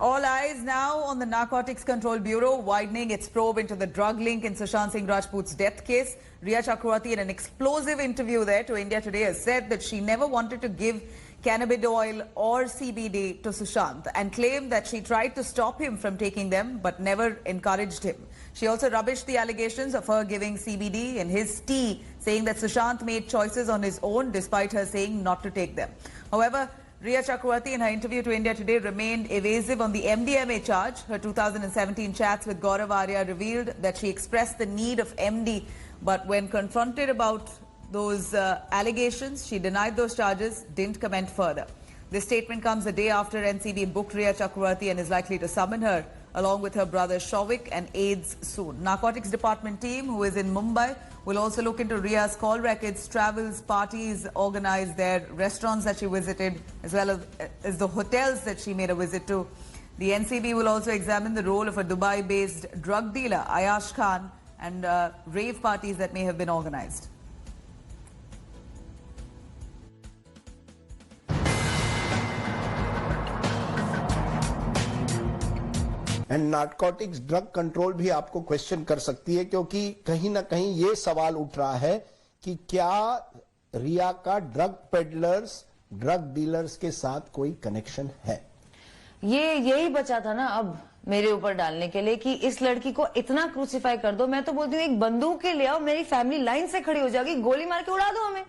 All eyes now on the Narcotics Control Bureau widening its probe into the drug link in Sushant Singh Rajput's death case. Rhea Chakravarti, in an explosive interview there to India Today, has said that she never wanted to give cannabidiol or CBD to Sushant and claimed that she tried to stop him from taking them but never encouraged him. She also rubbished the allegations of her giving CBD in his tea, saying that Sushant made choices on his own despite her saying not to take them. However, Rhea Chakravarti, in her interview to India Today, remained evasive on the MDMA charge. Her 2017 chats with Gaurav Arya revealed that she expressed the need of MD, but when confronted about those allegations, she denied those charges, didn't comment further. This statement comes a day after NCB booked Rhea Chakravarti and is likely to summon her, along with her brother Shovik and aides soon. Narcotics Department team, who is in Mumbai, will also look into Rhea's call records, travels, parties organized there, restaurants that she visited, as well as the hotels that she made a visit to. The NCB will also examine the role of a Dubai-based drug dealer, Ayash Khan, and rave parties that may have been organized. And narcotics drug control भी आपको question कर सकती है, क्योंकि कहीं ना कहीं ये सवाल उठ रहा है कि क्या रिया का ड्रग पेडलर्स, ड्रग डीलर्स के साथ कोई कनेक्शन है। ये यही बचा था ना अब मेरे ऊपर डालने के लिए कि इस लड़की को इतना क्रूसिफाई कर दो। मैं तो बोलती हूँ एक बंदूक के ले आओ, मेरी फैमिली लाइन से खड़ी हो जाएगी, गोली मार के उड़ा दो हमें,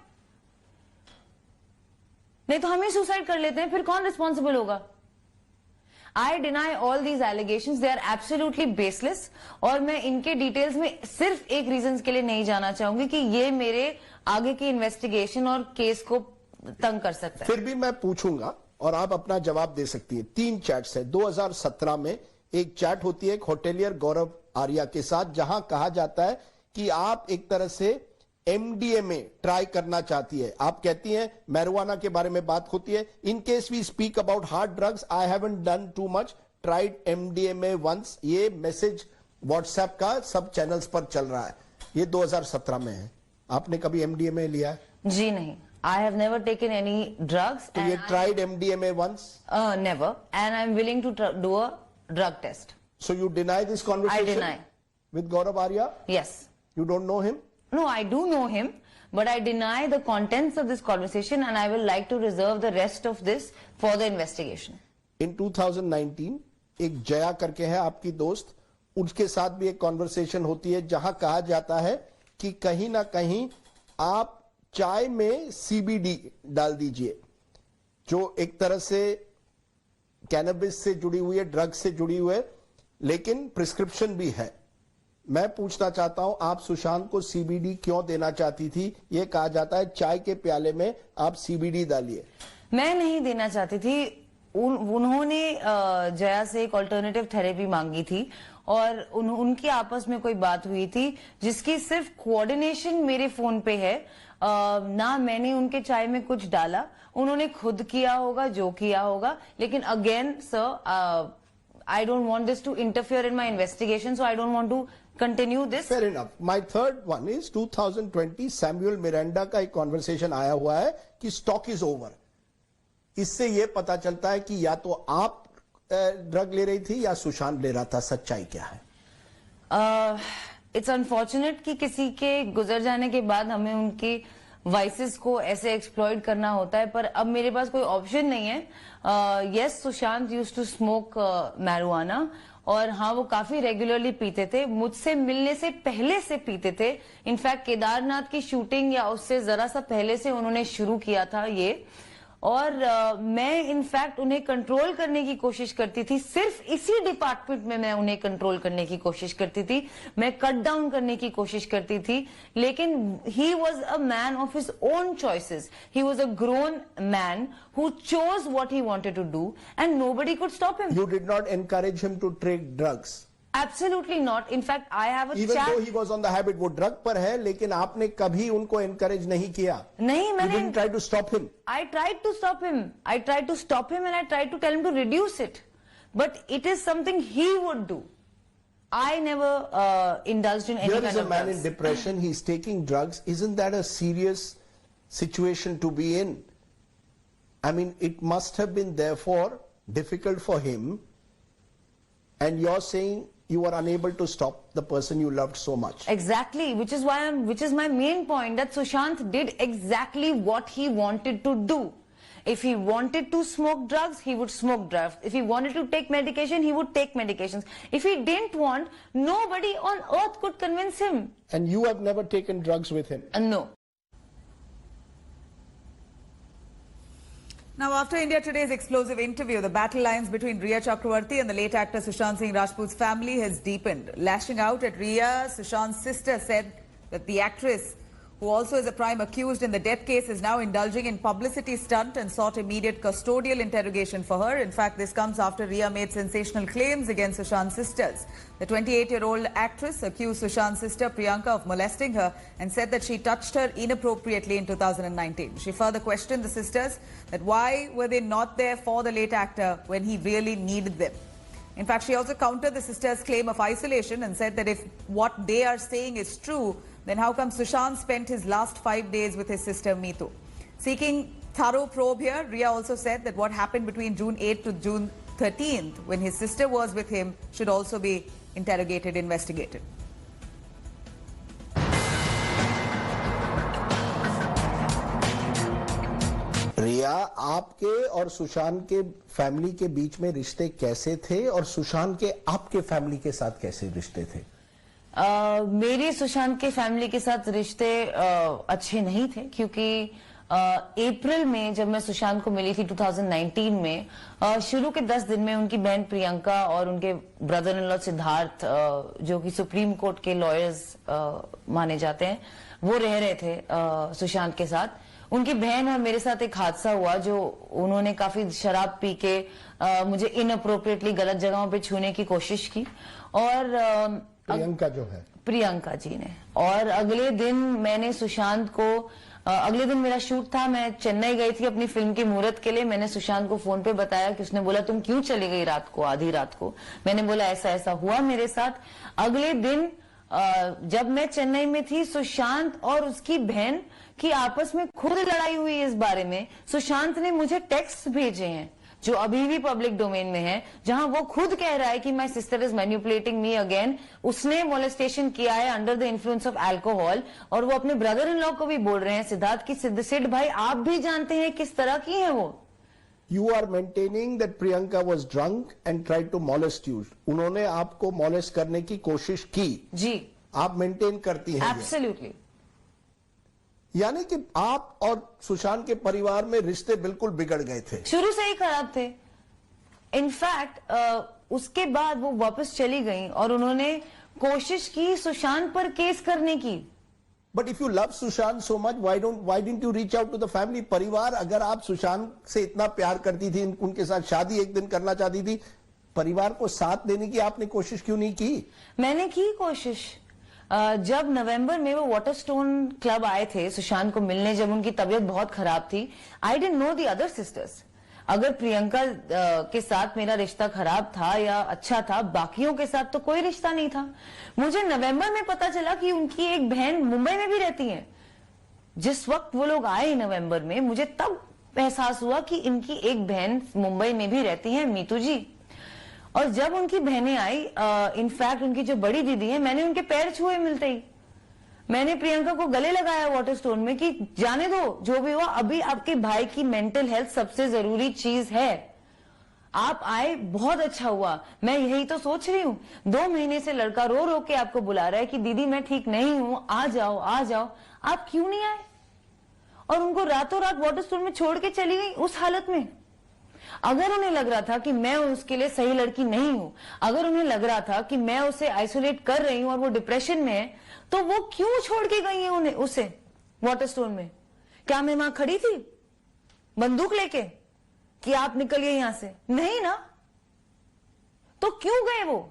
नहीं तो हम ही सुसाइड कर लेते हैं, फिर कौन रिस्पॉन्सिबल होगा। I deny all these allegations. They are absolutely baseless. और मैं इनके डिटेल्स में सिर्फ एक रीजन के लिए नहीं जाना चाहूंगी कि ये मेरे आगे की इन्वेस्टिगेशन और केस को तंग कर सकता है। फिर भी मैं पूछूंगा और आप अपना जवाब दे सकती है। 3 चैट्स है। 2017 में एक चैट होती है एक होटेलियर गौरव आर्या के साथ, जहां कहा जाता है कि आप एक तरह से एमडीएमए ट्राई करना चाहती है। आप कहती हैं मैरिजुआना के बारे में बात होती है। In case we speak about hard drugs, I haven't done too much, tried MDMA once. ये मैसेज व्हाट्सएप का सब चैनल्स पर चल रहा है। ये 2017 में है। आपने कभी एमडीएमए लिया है? जी नहीं, I have never taken any drugs. तो ये tried MDMA once? Never, and I am willing to do a drug test. So you deny this conversation? I deny. With Gaurav Arya? Yes. You don't know him? No, I do know him, but I deny the contents of this conversation and I will like to reserve the rest of this for the investigation. In 2019, एक जया करके है आपकी दोस्त, उसके साथ भी एक conversation होती है जहां कहा जाता है कि कहीं ना कहीं आप चाय में सीबीडी डाल दीजिए, जो एक तरह से कैनबिस से जुड़ी हुई है, ड्रग से जुड़ी हुई है, लेकिन प्रिस्क्रिप्शन भी है। मैं पूछना चाहता हूं, आप सुशांत को सीबीडी क्यों देना चाहती थी? ये कहा जाता है चाय के प्याले में आप सीबीडी डालिए। मैं नहीं देना चाहती थी। उन्होंने जया से एक ऑल्टरनेटिव थेरेपी मांगी थी और उनकी आपस में कोई बात हुई थी जिसकी सिर्फ कोऑर्डिनेशन मेरे फोन पे है। ना मैंने उनके चाय में कुछ डाला, उन्होंने खुद किया होगा जो किया होगा। लेकिन again sir, I don't want this to interfere in my investigation, so I don't want to continue this. Fair enough. My third one is 2020 Samuel Miranda का एक कॉन्वर्सेशन आया हुआ है कि स्टॉक इज ओवर। इससे यह पता चलता है कि या तो आप ड्रग ले रही थी या सुशांत ले रहा था। सच्चाई क्या है? इट्स अनफॉर्चुनेट कि किसी के गुजर जाने के बाद हमें उनकी वाइसेस को ऐसे एक्सप्लॉइट करना होता है, पर अब मेरे पास कोई ऑप्शन नहीं है। Yes, Sushant used to smoke marijuana और हाँ, वो काफी रेगुलरली पीते थे। मुझसे मिलने से पहले से पीते थे। इनफैक्ट केदारनाथ की शूटिंग या उससे जरा सा पहले से उन्होंने शुरू किया था ये। और मैं इनफैक्ट उन्हें कंट्रोल करने की कोशिश करती थी। सिर्फ इसी डिपार्टमेंट में मैं उन्हें कंट्रोल करने की कोशिश करती थी, मैं कट डाउन करने की कोशिश करती थी। लेकिन he was a man of his own choices. He was a grown man who chose what he wanted to do and nobody could stop him. You did not encourage him to take drugs? Absolutely not. In fact, I have a Even chat. though he was on the habit, वो drug पर है, लेकिन आपने कभी उनको encourage नहीं किया? नहीं, मैंने. You didn't try to stop him? I tried to stop him. I tried to stop him and I tried to tell him to reduce it. But it is something he would do. I never indulged in any kind of drugs. Here is a man in depression. He's taking drugs. Isn't that a serious situation to be in? I mean, it must have been therefore difficult for him and you're saying you were unable to stop the person you loved so much. Exactly, which is my main point, that Sushant did exactly what he wanted to do. If he wanted to smoke drugs, he would smoke drugs. If he wanted to take medication, he would take medications. If he didn't want, nobody on earth could convince him. And you have never taken drugs with him? No. Now, after India Today's explosive interview, the battle lines between Rhea Chakravarti and the late actor Sushant Singh Rajput's family has deepened. Lashing out at Rhea, Sushant's sister said that the actress, who also is a prime accused in the death case, is now indulging in publicity stunt and sought immediate custodial interrogation for her. In fact, this comes after Rhea made sensational claims against Sushant's sisters. The 28-year-old actress accused Sushant's sister Priyanka of molesting her and said that she touched her inappropriately in 2019. She further questioned the sisters that why were they not there for the late actor when he really needed them. In fact, she also countered the sisters' claim of isolation and said that if what they are saying is true, then how come Sushant spent his last 5 days with his sister Meetu? Seeking thorough probe here, Rhea also said that what happened between June 8th to June 13th, when his sister was with him, should also be interrogated, investigated. रिया, आपके और सुशांत के family के बीच में रिश्ते कैसे थे और सुशांत के आपके फैमिली के साथ कैसे रिश्ते थे? मेरे सुशांत के फैमिली के साथ रिश्ते अच्छे नहीं थे, क्योंकि अप्रैल में जब मैं सुशांत को मिली थी 2019 में, शुरू के 10 दिन में उनकी बहन प्रियंका और उनके ब्रदर इन लॉ सिद्धार्थ, जो कि सुप्रीम कोर्ट के लॉयर्स माने जाते हैं, वो रह रहे थे सुशांत के साथ। उनकी बहन और मेरे साथ एक हादसा हुआ, जो उन्होंने काफी शराब पी के मुझे इनअप्रोप्रिएटली गलत जगहों पे छूने की कोशिश की, और प्रियंका जो है, प्रियंका जी ने। और अगले दिन मैंने सुशांत को, अगले दिन मेरा शूट था, मैं चेन्नई गई थी अपनी फिल्म की मुहूर्त के लिए। मैंने सुशांत को फोन पे बताया कि उसने बोला तुम क्यों चली गई रात को, आधी रात को। मैंने बोला ऐसा ऐसा हुआ मेरे साथ। अगले दिन जब मैं चेन्नई में थी, सुशांत और उसकी बहन की आपस में खुद लड़ाई हुई इस बारे में। सुशांत ने मुझे टेक्स्ट भेजे हैं जो अभी भी पब्लिक डोमेन में है, जहां वो खुद कह रहा है कि my sister is manipulating me again, उसने मोलेस्टेशन किया है under the influence of alcohol. और वो अपने ब्रदर इन लॉ को भी बोल रहे हैं, सिद्धार्थ की, सिद्ध भाई आप भी जानते हैं किस तरह की है वो। You are maintaining that Priyanka was drunk and tried to molest you. उन्होंने आपको molest करने की कोशिश की। जी। आप मेंटेन करती हैं? Absolutely. यानी कि आप और सुशांत के परिवार में रिश्ते बिल्कुल बिगड़ गए थे? शुरू से ही खराब थे। इनफैक्ट उसके बाद वो वापस चली गई और उन्होंने कोशिश की सुशांत पर केस करने की। But if you love Sushant so much, why didn't you reach out to the family? परिवार, अगर आप सुशांत से इतना प्यार करती थी, उनके साथ शादी एक दिन करना चाहती थी, परिवार को साथ देने की आपने कोशिश क्यों नहीं की? मैंने की कोशिश। जब नवंबर में वो वाटरस्टोन क्लब आए थे सुशांत को मिलने, जब उनकी तबीयत बहुत खराब थी, I didn't know the other sisters. अगर प्रियंका के साथ मेरा रिश्ता खराब था या अच्छा था, बाकियों के साथ तो कोई रिश्ता नहीं था। मुझे नवंबर में पता चला कि उनकी एक बहन मुंबई में भी रहती है। जिस वक्त वो लोग आए नवंबर में, मुझे तब एहसास हुआ कि इनकी एक बहन मुंबई में भी रहती है, मीतू जी। और जब उनकी बहनें आई, इनफैक्ट उनकी जो बड़ी दीदी है, मैंने उनके पैर छुए मिलते ही। मैंने प्रियंका को गले लगाया वाटरस्टोन में कि जाने दो, जो भी हुआ, अभी आपके भाई की मेंटल हेल्थ सबसे जरूरी चीज है। आप आए, बहुत अच्छा हुआ। मैं यही तो सोच रही हूँ। 2 महीने से लड़का रो रो के आपको बुला रहा है कि दीदी मैं ठीक नहीं हूं, आ जाओ आ जाओ। आप क्यों नहीं आए? और उनको रातों रात वाटरस्टोन में छोड़ के चली गई उस हालत में। अगर उन्हें लग रहा था कि मैं उसके लिए सही लड़की नहीं हूं, अगर उन्हें लग रहा था कि मैं उसे आइसोलेट कर रही हूं और वो डिप्रेशन में है, तो वो क्यों छोड़ के गई है उन्हें, उसे वाटरस्टोन में? क्या मैं वहां खड़ी थी बंदूक लेके कि आप निकलिए यहां से? नहीं ना। तो क्यों गए वो?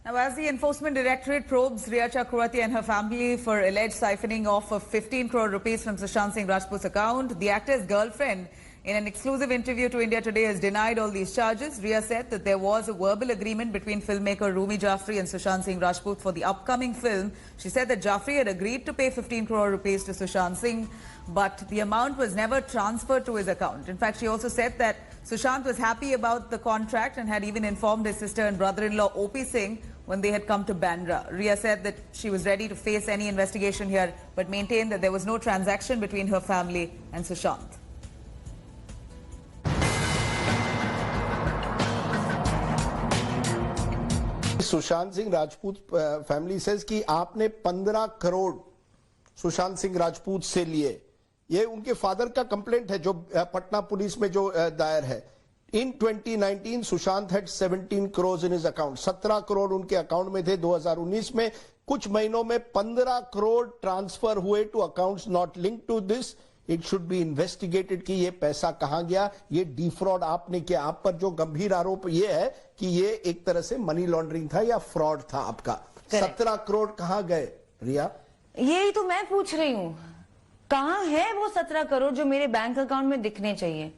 Now, as the Enforcement Directorate probes Rhea Chakravarti and her family for alleged siphoning off of 15 crore rupees from Sushant Singh Rajput's account, the actor's girlfriend, in an exclusive interview to India Today, has denied all these charges. Rhea said that there was a verbal agreement between filmmaker Rumi Jaffrey and Sushant Singh Rajput for the upcoming film. She said that Jaffrey had agreed to pay 15 crore rupees to Sushant Singh, but the amount was never transferred to his account. In fact, she also said that Sushant was happy about the contract and had even informed his sister and brother-in-law OP Singh when they had come to Bandra. Rhea said that she was ready to face any investigation here, but maintained that there was no transaction between her family and Sushant. Sushant Singh Rajput family says कि आपने 15 करोड़ सुशांत सिंह राजपूत से लिए। ये उनके father का complaint है जो Patna police में जो दायर है। इन 2019 Sushant had 17 crore in his account. 17 crore उनके अकाउंट में थे। 2019 में कुछ महीनों में 15 करोड़ ट्रांसफर हुए to accounts not linked to this. It should be investigated कि ये पैसा कहां गया, ये डिफ्रॉड आपने किया। आप पर जो गंभीर आरोप ये है कि ये एक तरह से मनी लॉन्ड्रिंग था या फ्रॉड था आपका। 17 करोड़ कहां गए रिया? यही तो मैं पूछ रही हूँ, कहां है वो 17 करोड़ जो मेरे बैंक अकाउंट में दिखने चाहिए?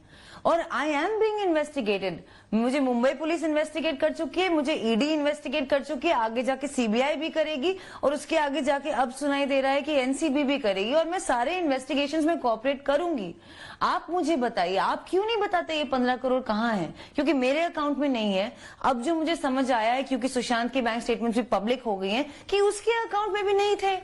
और आई एम बीइंग इन्वेस्टिगेटेड। मुझे मुंबई पुलिस इन्वेस्टिगेट कर चुकी है, मुझे ईडी इन्वेस्टिगेट कर चुकी है, आगे जाके सीबीआई भी करेगी और उसके आगे जाके अब सुनाई दे रहा है कि एनसीबी भी करेगी और मैं सारे इन्वेस्टिगेशंस में कोऑपरेट करूंगी। आप मुझे बताइए, आप क्यों नहीं बताते ये 15 करोड़ कहाँ है? क्योंकि मेरे अकाउंट में नहीं है। अब जो मुझे समझ आया है, क्योंकि सुशांत की बैंक स्टेटमेंट भी पब्लिक हो गई है, कि उसके अकाउंट में भी नहीं थे।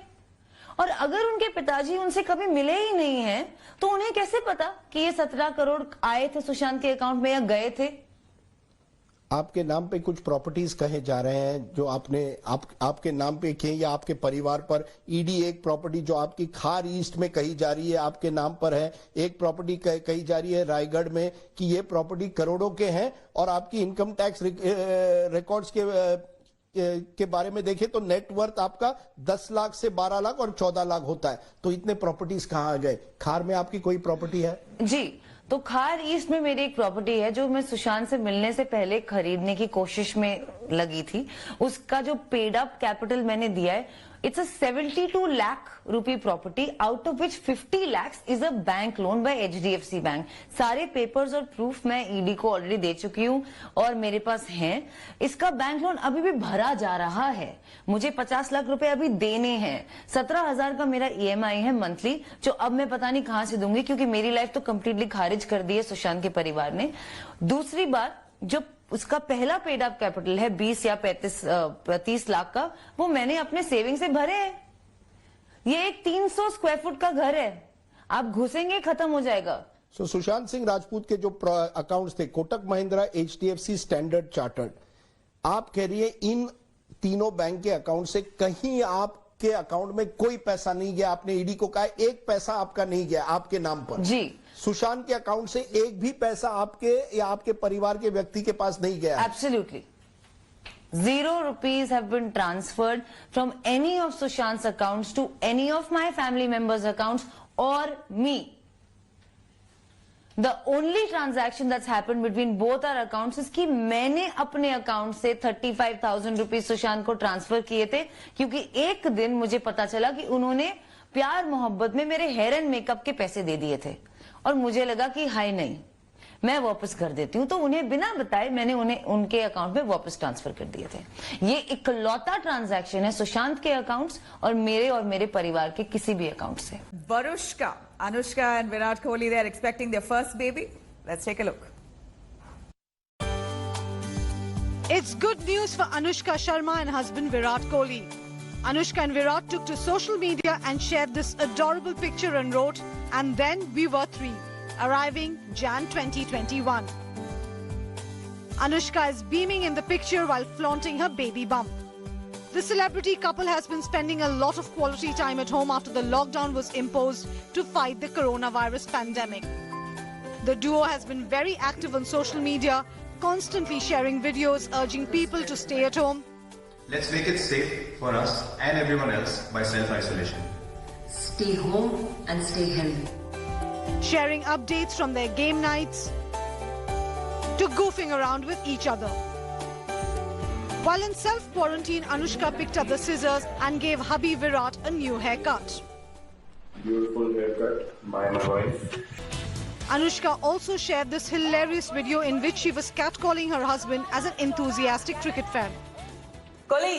और अगर उनके पिताजी उनसे कभी मिले ही नहीं हैं, तो उन्हें कैसे पता कि ये 17 करोड़ आए थे सुशांत के अकाउंट में या गए थे? आपके नाम पे कुछ प्रॉपर्टीज कहे जा रहे हैं जो आपके नाम पे किए या आपके परिवार पर। ईडी एक प्रॉपर्टी जो आपकी खार ईस्ट में कही जा रही है आपके नाम पर है। एक प्रॉपर्टी कही जा रही है रायगढ़ में कि ये प्रॉपर्टी करोड़ों के हैं। और आपकी इनकम टैक्स रिकॉर्ड्स के बारे में देखें तो नेट वर्थ आपका 10 लाख से 12 लाख और 14 लाख होता है। तो इतने प्रॉपर्टीज कहां आ गए? खार में आपकी कोई प्रॉपर्टी है? जी, तो खार ईस्ट में मेरी एक प्रॉपर्टी है जो मैं सुशांत से मिलने से पहले खरीदने की कोशिश में लगी थी। उसका जो पेड अप कैपिटल मैंने दिया है, it's a 72 lakh rupee property, out of which 50 lakhs is a bank loan by HDFC bank. सारे पेपर्स और प्रूफ मैं ईडी को ऑलरेडी दे चुकी हूँ और मेरे पास हैं। इसका बैंक लोन अभी भी भरा जा रहा है। मुझे 50 लाख रुपए अभी देने हैं। 17,000 का मेरा EMI है मंथली, जो अब मैं पता नहीं कहां से दूंगी, क्योंकि मेरी लाइफ तो कंप्लीटली खारिज कर दी है सुशांत के परिवार ने। दूसरी बात, जो उसका पहला पेड अप कैपिटल है 20 या 30 लाख का, वो मैंने अपने सेविंग से भरे हैं। ये एक 300 स्क्वायर फुट का घर है, आप घुसेंगे खत्म हो जाएगा। सुशांत सिंह राजपूत के जो अकाउंट्स थे, Kotak Mahindra, HDFC, standard chartered, आप कह रही है इन तीनों बैंक के अकाउंट से कहीं आपके अकाउंट में कोई पैसा नहीं गया। आपने ईडी को कहा एक पैसा आपका नहीं गया आपके नाम पर। जी, सुशांत के अकाउंट से एक भी पैसा आपके या आपके परिवार के व्यक्ति के पास नहीं गया? Absolutely 0 rupees have been transferred from any of Sushant's accounts to any of my family members' accounts or me. The only transaction that's happened between both our accounts is कि मैंने अपने अकाउंट से 35,000 रुपीज सुशांत को transfer किए थे, क्योंकि एक दिन मुझे पता चला कि उन्होंने प्यार मोहब्बत में मेरे हेयर एंड मेकअप के पैसे दे दिए थे और मुझे लगा कि हाय नहीं, मैं वापस कर देती हूँ। तो उन्हें बिना बताए मैंने उन्हें उनके अकाउंट में वापस ट्रांसफर कर दिए थे। ये इकलौता ट्रांजैक्शन है सुशांत के अकाउंट्स और मेरे परिवार के किसी भी अकाउंट से। Varushka, Anushka and Virat Kohli, they are expecting their first baby. Let's take a look. It's good news for Anushka Sharma and husband Virat Kohli. Anushka and Virat took to social media and shared this adorable picture and wrote, "And then we were 3, arriving Jan 2021. Anushka is beaming in the picture while flaunting her baby bump. The celebrity couple has been spending a lot of quality time at home after the lockdown was imposed to fight the coronavirus pandemic. The duo has been very active on social media, constantly sharing videos urging people to stay at home. Let's make it safe for us and everyone else by self-isolation. Stay home and stay healthy. Sharing updates from their game nights to goofing around with each other. While in self-quarantine, Anushka picked up the scissors and gave hubby Virat a new haircut. Beautiful haircut by my wife. Anushka also shared this hilarious video in which she was catcalling her husband as an enthusiastic cricket fan. Kohli,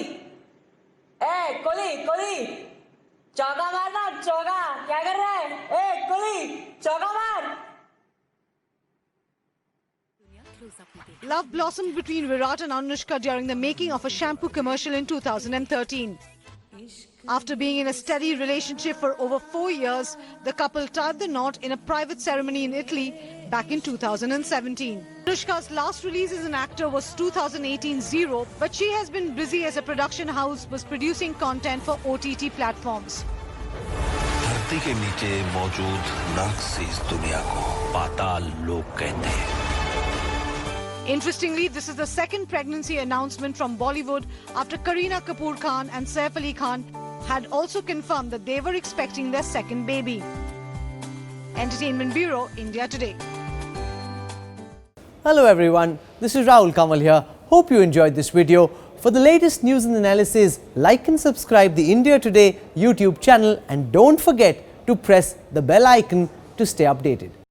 ए कोहली, चौका मारना, चौका, क्या कर रहा है? ए कोहली, चौका मार। Love blossomed between Virat and Anushka during the making of a shampoo commercial in 2013. After being in a steady relationship for over 4 years, the couple tied the knot in a private ceremony in Italy back in 2017. Anushka's last release as an actor was 2018 Zero, but she has been busy as a production house was producing content for OTT platforms. धरती के नीचे मौजूद नर्क से इस दुनिया को पाताल लोक कहते हैं। Interestingly, this is the second pregnancy announcement from Bollywood after Kareena Kapoor Khan and Saif Ali Khan had also confirmed that they were expecting their second baby. Entertainment Bureau, India Today. Hello everyone, this is Rahul Kamal here. Hope you enjoyed this video. For the latest news and analysis, like and subscribe the India Today YouTube channel and don't forget to press the bell icon to stay updated.